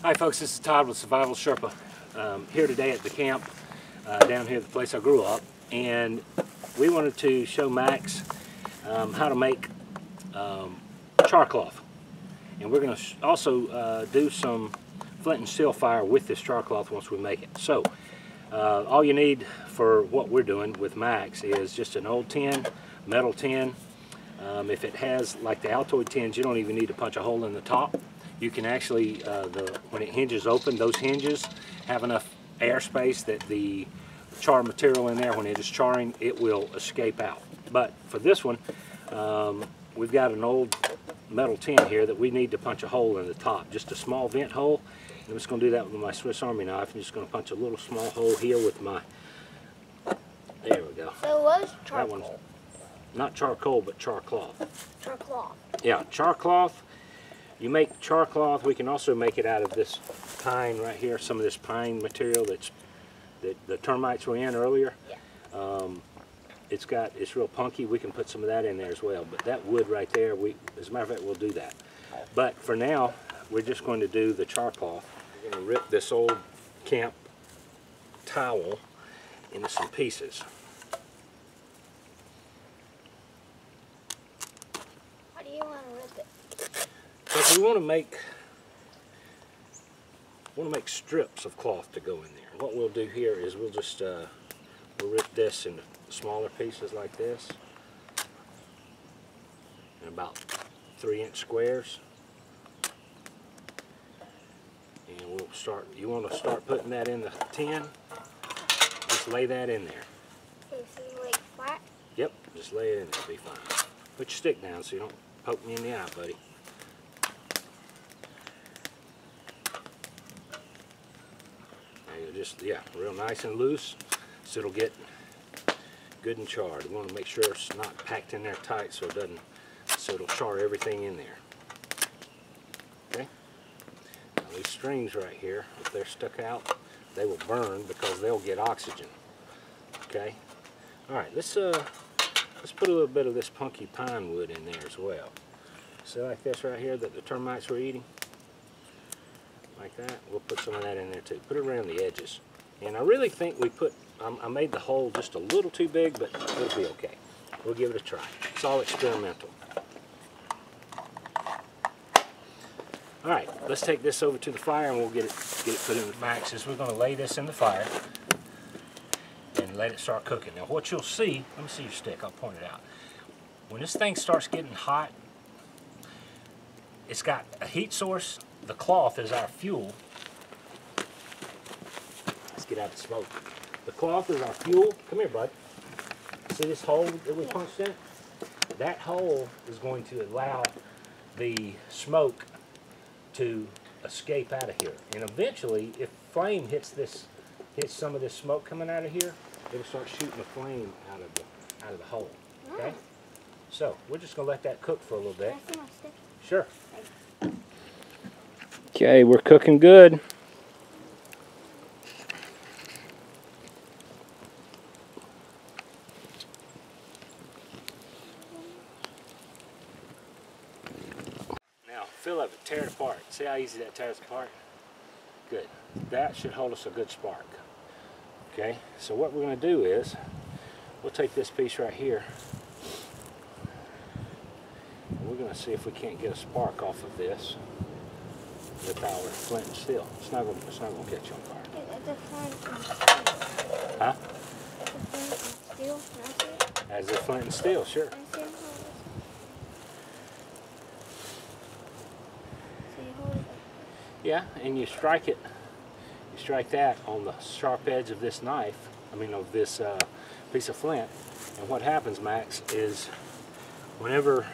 Hi folks, this is Todd with Survival Sherpa. Here today at the camp down here at the place I grew up, and we wanted to show Max how to make char cloth. And we're going to also do some flint and steel fire with this char cloth once we make it. So all you need for what we're doing with Max is just an old tin, metal tin. If it has like the Altoid tins, you don't even need to punch a hole in the top. You can actually, when it hinges open, those hinges have enough airspace that the char material in there, when it is charring, it will escape out. But for this one, we've got an old metal tin here that we need to punch a hole in the top, just a small vent hole. And I'm just going to do that with my Swiss Army knife. I'm just going to punch a little small hole here with my, there we go. So what is charcoal? That one's not charcoal, but char cloth. Char cloth. Yeah, char cloth. You make char cloth. We can also make it out of this pine right here, some of this pine material that the termites were in earlier. Yeah. It's real punky. We can put some of that in there as well. But that wood right there, as a matter of fact, we'll do that. But for now, we're just going to do the char cloth. We're going to rip this old camp towel into some pieces. Why do you want to rip it? Because we want to make strips of cloth to go in there. And what we'll do here is we'll just we'll rip this into smaller pieces like this, in about 3-inch squares. And we'll start. You want to start putting that in the tin. Just lay that in there. Okay, so you lay it flat? Yep, just lay it in there. It'll be fine. Put your stick down so you don't poke me in the eye, buddy. Just, yeah, real nice and loose, so it'll get good and charred. We want to make sure it's not packed in there tight so it'll char everything in there. Okay? Now these strings right here, if they're stuck out, they will burn because they'll get oxygen. Okay? Alright, let's put a little bit of this punky pine wood in there as well. See, like this right here that the termites were eating? Like that, we'll put some of that in there too. Put it around the edges. And I really think I made the hole just a little too big, but it'll be okay. We'll give it a try. It's all experimental. Alright, let's take this over to the fire and we'll get it put in the Max. We're going to lay this in the fire and let it start cooking. Now what you'll see, let me see your stick, I'll point it out. When this thing starts getting hot, it's got a heat source. The cloth is our fuel. Let's get out the smoke. The cloth is our fuel. Come here, bud. See this hole that we punched in? That hole is going to allow the smoke to escape out of here. And eventually, if flame hits some of this smoke coming out of here, it'll start shooting a flame out of the hole. Okay? So we're just gonna let that cook for a little bit. Can I see my stick? Sure. Okay, we're cooking good. Now, feel of it, tear it apart. See how easy that tears apart? Good. That should hold us a good spark. Okay, so what we're going to do is, we'll take this piece right here, and we're going to see if we can't get a spark off of this with our flint and steel. It's not going to catch you on fire. The flint and steel. Huh? The flint and steel. Can I see it? As the flint and steel, sure. Can I see it? So you hold it. Yeah, and you strike it. You strike that on the sharp edge of this knife. Of this piece of flint. And what happens, Max, is whenever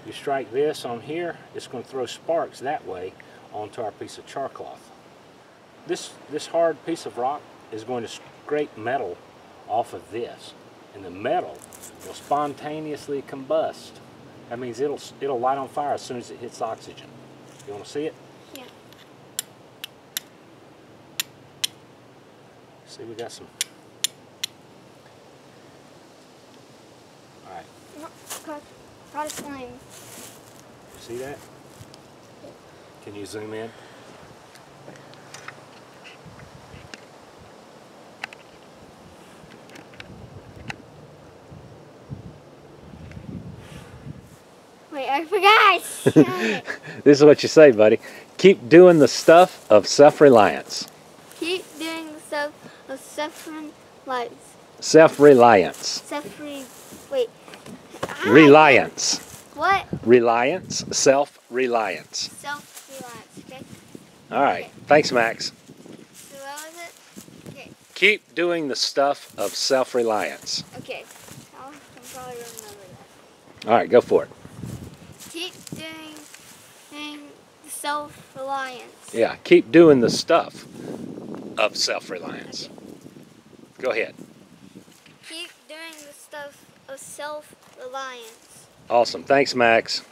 you strike this on here, it's going to throw sparks that way onto our piece of char cloth. This hard piece of rock is going to scrape metal off of this, and the metal will spontaneously combust. That means it'll light on fire as soon as it hits oxygen. You want to see it? Yeah. See, we got some. All right. No, caught a flame. See that? Can you zoom in? Wait, I forgot. This is what you say, buddy. Keep doing the stuff of self-reliance. Keep doing the stuff of self-reliance. Self-reliance. Wait. Reliance. What? Reliance. Self-reliance. Self-reliance, okay? All right. Okay. Thanks, Max. So what was it? Okay. Keep doing the stuff of self-reliance. Okay. I can probably remember that. All right, go for it. Keep doing self-reliance. Yeah, keep doing the stuff of self-reliance. Go ahead. Keep doing the stuff of self-reliance. Awesome. Thanks, Max.